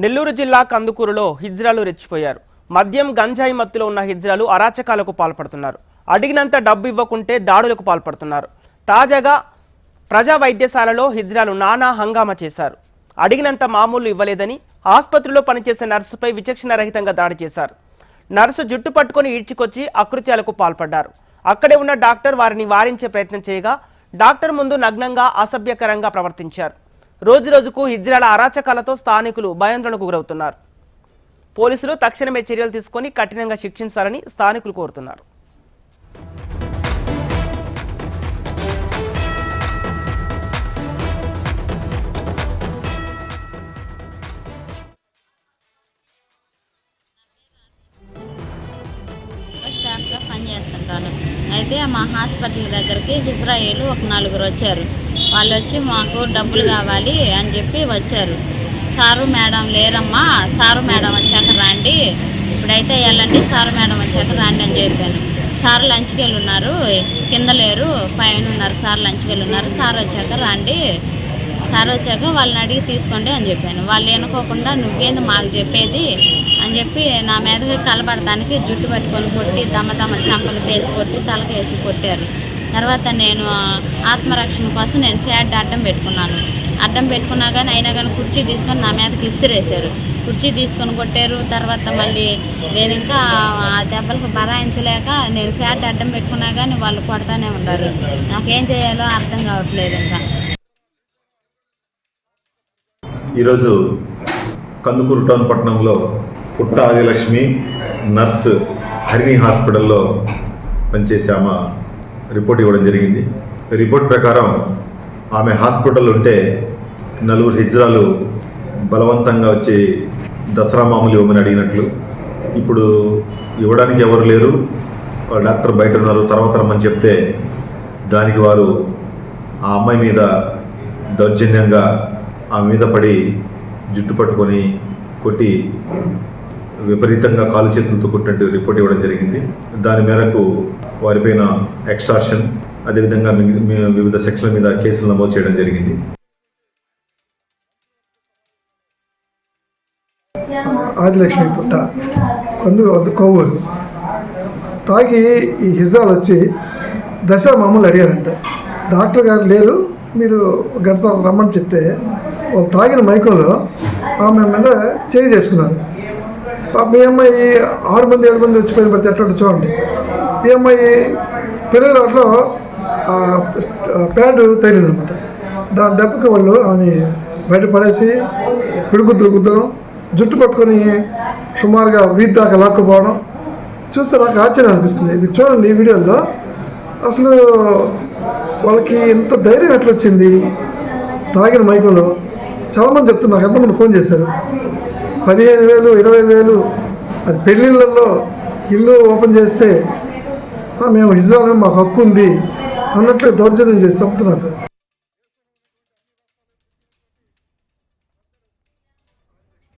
నెల్లూరు జిల్లా కందుకూరులో హిజ్రాలు రెచ్చిపోయారు. మద్యం గంజాయి మత్తులో ఉన్న హిజ్రాలు అరాచకాలకు పాల్పడుతున్నారు. అడిగినంత డబ్బు ఇవ్వకుంటే దాడులకు పాల్పడుతున్నారు. తాజాగా ప్రజా వైద్యశాలలో హిజ్రాలు నానా హంగామా చేశారు. అడిగినంత మామూలు ఇవ్వలేదని ఆసుపత్రిలో పనిచేసే నర్సుపై విచక్షణరహితంగా దాడి చేశారు. నర్సు జుట్టు పట్టుకొని ఈడ్చుకొచ్చి అకృత్యాలకు పాల్పడ్డారు. అక్కడే ఉన్న డాక్టర్ వారిని వారించే ప్రయత్నం చేయగా డాక్టర్ ముందు నగ్నంగా అసభ్యకరంగా ప్రవర్తించారు. రోజురోజుకు హిజ్రాల అరాచకాలతో స్థానికులు భయాందోళనకు గురవుతున్నారు. పోలీసులు తక్షణమే చర్యలు తీసుకొని కఠినంగా శిక్షించాలని స్థానికులు కోరుతున్నారు. స్టాఫ్గా పనిచేస్తుంటాను. అయితే మా హాస్పిటల్ దగ్గరికి హిజ్రాయిలు ఒక 4 వచ్చారు. వాళ్ళు వచ్చి మాకు డబ్బులు కావాలి అని చెప్పి వచ్చారు. సారు మేడం లేరమ్మా, సారు మేడం వచ్చాక రండి, ఇప్పుడైతే వెళ్ళండి, సారు మేడం వచ్చాక రండి అని చెప్పాను. సార్ లంచ్కి వెళ్ళి ఉన్నారు, కింద లేరు, పైన ఉన్నారు. సార్ లంచ్కి వెళ్ళి ఉన్నారు, సార్ వచ్చాక రండి, సార్ వచ్చాక వాళ్ళని అడిగి తీసుకోండి అని చెప్పాను. వాళ్ళు ఎన్నుకోకుండా నువ్వేంది మాకు చెప్పేది అని చెప్పి నా మీదకి కలబడటానికి జుట్టు పట్టుకొని కొట్టి దమ్మ చెంపలు వేసి కొట్టి తలకేసి కొట్టారు. తర్వాత నేను ఆత్మరక్షణ కోసం నేను ఫ్యాట్ అడ్డం పెట్టుకున్నాను. అడ్డం పెట్టుకున్నా కానీ అయినా కానీ కుర్చీ తీసుకొని నా మీదకి ఇసిరేసారు. కుర్చీ తీసుకొని కొట్టారు. తర్వాత మళ్ళీ నేను ఇంకా ఆ దెబ్బలకు బరాయించలేక నేను ఫ్యాట్ అడ్డం పెట్టుకున్నా కానీ వాళ్ళు కొడతానే ఉన్నారు. నాకేం చేయాలో అర్థం కావట్లేదు. ఇంకా ఈరోజు కందుకూరు టౌన్ పట్టణంలో పుట్ట ఆదిలక్ష్మి నర్సు హరిణి హాస్పిటల్లో పనిచేసే ఆమె రిపోర్ట్ ఇవ్వడం జరిగింది. రిపోర్ట్ ప్రకారం ఆమె హాస్పిటల్ ఉంటే 4 హిజ్రాలు బలవంతంగా వచ్చి దసరా మామూలు ఇవ్వమని అడిగినట్లు. ఇప్పుడు ఇవ్వడానికి ఎవరు లేరు, డాక్టర్ బయట ఉన్నారు, తర్వాత రమ్మని చెప్తే దానికి వారు ఆ అమ్మాయి మీద దౌర్జన్యంగా ఆమె మీద పడి జుట్టు పట్టుకొని కొట్టి విపరీతంగా కాలు చేతులతో కొట్టినట్టు రిపోర్ట్ ఇవ్వడం జరిగింది. దాని మేరకు వారిపైన ఎక్స్టార్షన్ అదేవిధంగా వివిధ సెక్షన్ల మీద కేసులు నమోదు చేయడం జరిగింది. ఆదిలక్ష్మి పుట్ట కొవ్వూరు తాగి ఈ హిజ్రాలు వచ్చి దసరా మామూలు అడిగారంట. డాక్టర్ గారు లేరు, మీరు గంటసార్లు రమ్మని చెప్తే వాళ్ళు తాగిన మైకంలో ఆమె మీద చేయి చేసుకున్నారు. మీ అమ్మాయి 6 మంది 7 మంది వచ్చి పైన పడితే ఎట్లా చూడండి. ఈ అమ్మాయి పెళ్ళిలో ప్యాంటు తగిలిందనమాట. దాని దెబ్బకి వాళ్ళు ఆమె బయట పడేసి పిడుగుద్దరం జుట్టు పట్టుకొని సుమారుగా వీధి దాకా లాక్కుపోవడం చూస్తే నాకు ఆశ్చర్యం అనిపిస్తుంది. మీరు చూడండి ఈ వీడియోలో అసలు వాళ్ళకి ఎంత ధైర్యం ఎట్లా వచ్చింది తాగిన మైకంలో. చాలామంది చెప్తున్నారు, నాకు ఎంతమంది ఫోన్ చేశారు. 15,000 20,000 అది పెళ్ళిళ్ళల్లో ఇల్లు ఓపెన్ చేస్తే మేము హిజ్రాలు మాకు హక్కు ఉంది అన్నట్లు దౌర్జన్యం చేసి చంపుతున్నారు.